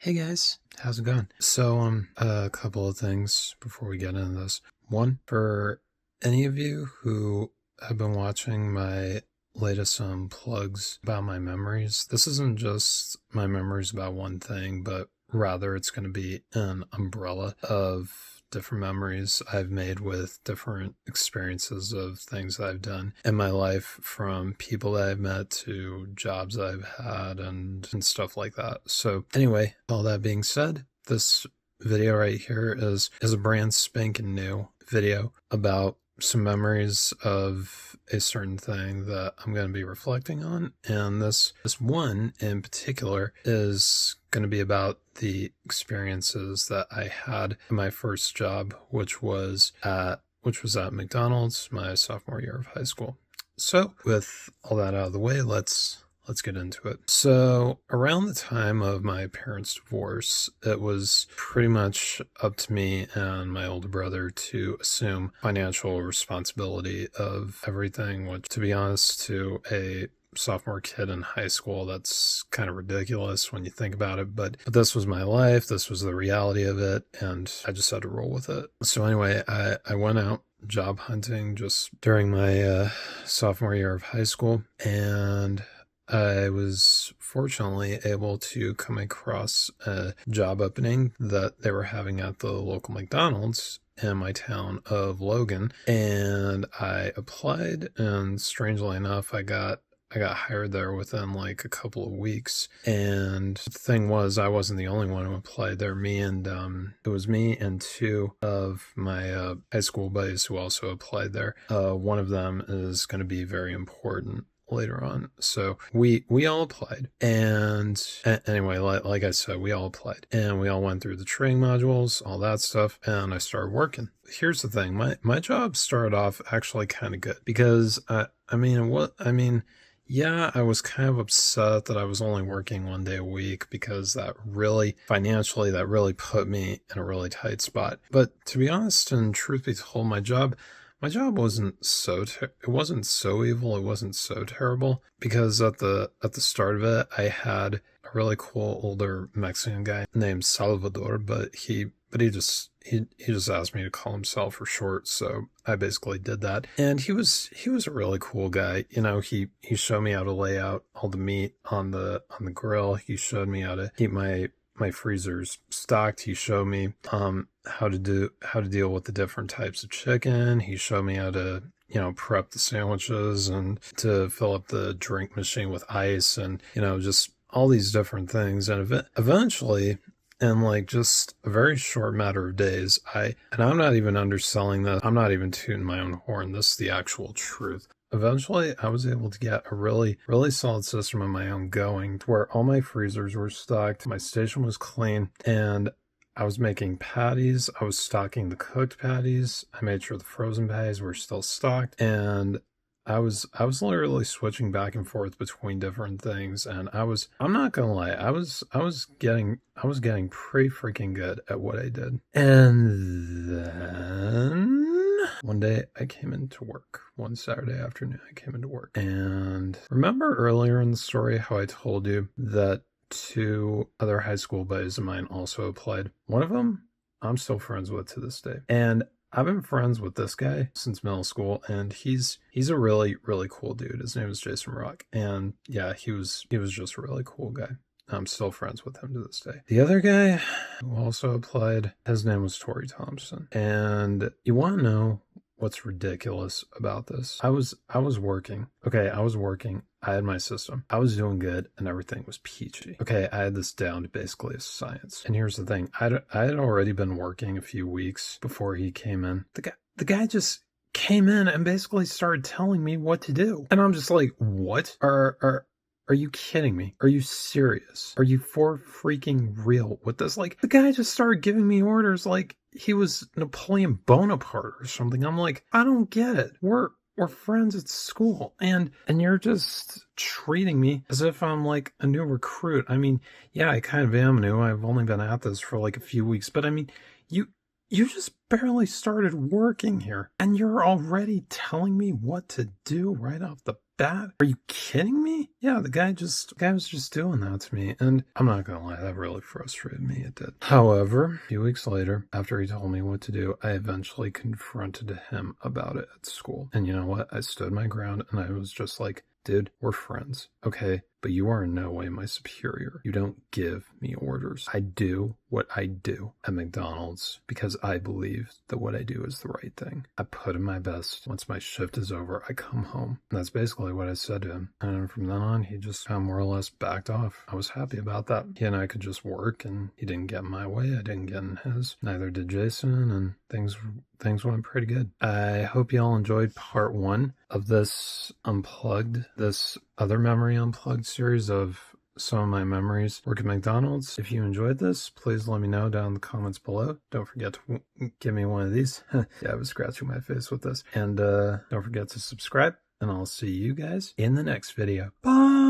Hey guys, how's it going? So, a couple of things before we get into this. One, for any of you who have been watching my latest Unplugs about my memories, this isn't just my memories about one thing, but rather it's going to be an umbrella of different memories I've made with different experiences of things that I've done in my life, from people that I've met to jobs I've had and stuff like that. So anyway, all that being said, this video right here is a brand spanking new video about some memories of a certain thing that I'm going to be reflecting on. And this one in particular is going to be about the experiences that I had in my first job, which was at McDonald's my sophomore year of high school. So with all that out of the way, let's get into it. So around the time of my parents' divorce, it was pretty much up to me and my older brother to assume financial responsibility of everything, which, to be honest, to a sophomore kid in high school, that's kind of ridiculous when you think about it, but this was my life, this was the reality of it, and I just had to roll with it. So anyway, I went out job hunting just during my sophomore year of high school, and I was fortunately able to come across a job opening that they were having at the local McDonald's in my town of Logan, and I applied, and strangely enough, I got hired there within like a couple of weeks. And the thing was, I wasn't the only one who applied there. It was me and two of my high school buddies who also applied there. One of them is going to be very important later on. So we all applied, and anyway, like I said, we all applied, and we all went through the training modules, all that stuff, and I started working. Here's the thing, my job started off actually kind of good, because yeah, I was kind of upset that I was only working 1 day a week, because that really, financially, that really put me in a really tight spot. But to be honest, and truth be told, my job wasn't so it wasn't so evil, it wasn't so terrible, because at the start of it, I had a really cool older Mexican guy named Salvador, but he just asked me to call himself for short, so I basically did that. And he was a really cool guy. You know, he showed me how to lay out all the meat on the grill. He showed me how to keep my freezers stocked. He showed me how to deal with the different types of chicken. He showed me how to, prep the sandwiches and to fill up the drink machine with ice, and, just all these different things. And eventually, in like just a very short matter of days, and I'm not even underselling this, I'm not even tooting my own horn, this is the actual truth. Eventually, I was able to get a really, really solid system of my own going, to where all my freezers were stocked, my station was clean, and I was making patties. I was stocking the cooked patties. I made sure the frozen patties were still stocked, and I was literally switching back and forth between different things, and I'm not gonna lie, I was getting pretty freaking good at what I did. And then one day I came into work. One Saturday afternoon I came into work. And remember earlier in the story how I told you that two other high school buddies of mine also applied? One of them I'm still friends with to this day. And I've been friends with this guy since middle school, and he's a really, really cool dude. His name is Jason Rock. And yeah, he was just a really cool guy. I'm still friends with him to this day. The other guy who also applied, his name was Tori Thompson. And you want to know what's ridiculous about this? I was working. Okay, I was working. I had my system. I was doing good, and everything was peachy. Okay, I had this down to basically a science. And here's the thing. I had already been working a few weeks before he came in. The guy just came in and basically started telling me what to do. And I'm just like, what? Are you kidding me? Are you serious? Are you for freaking real with this? Like, the guy just started giving me orders like he was Napoleon Bonaparte or something. I'm like, I don't get it. We're friends at school, and you're just treating me as if I'm like a new recruit. I mean, yeah, I kind of am new. I've only been at this for like a few weeks, but I mean, you just barely started working here, and you're already telling me what to do right off the bad? Are you kidding me? Yeah, the guy was just doing that to me. And I'm not gonna lie, that really frustrated me. It did. However, a few weeks later, after he told me what to do, I eventually confronted him about it at school. And you know what? I stood my ground and I was just like, dude, we're friends, okay? But you are in no way my superior. You don't give me orders. I do what I do at McDonald's because I believe that what I do is the right thing. I put in my best. Once my shift is over, I come home. And that's basically what I said to him. And from then on, he just kind of more or less backed off. I was happy about that. He and I could just work, and he didn't get in my way. I didn't get in his. Neither did Jason, and things went pretty good. I hope you all enjoyed part 1 of this Unplugged, this other memory Unplugged series of some of my memories working at McDonald's. If you enjoyed this, please let me know down in the comments below. Don't forget to give me one of these. Yeah, I was scratching my face with this. And don't forget to subscribe, and I'll see you guys in the next video. Bye!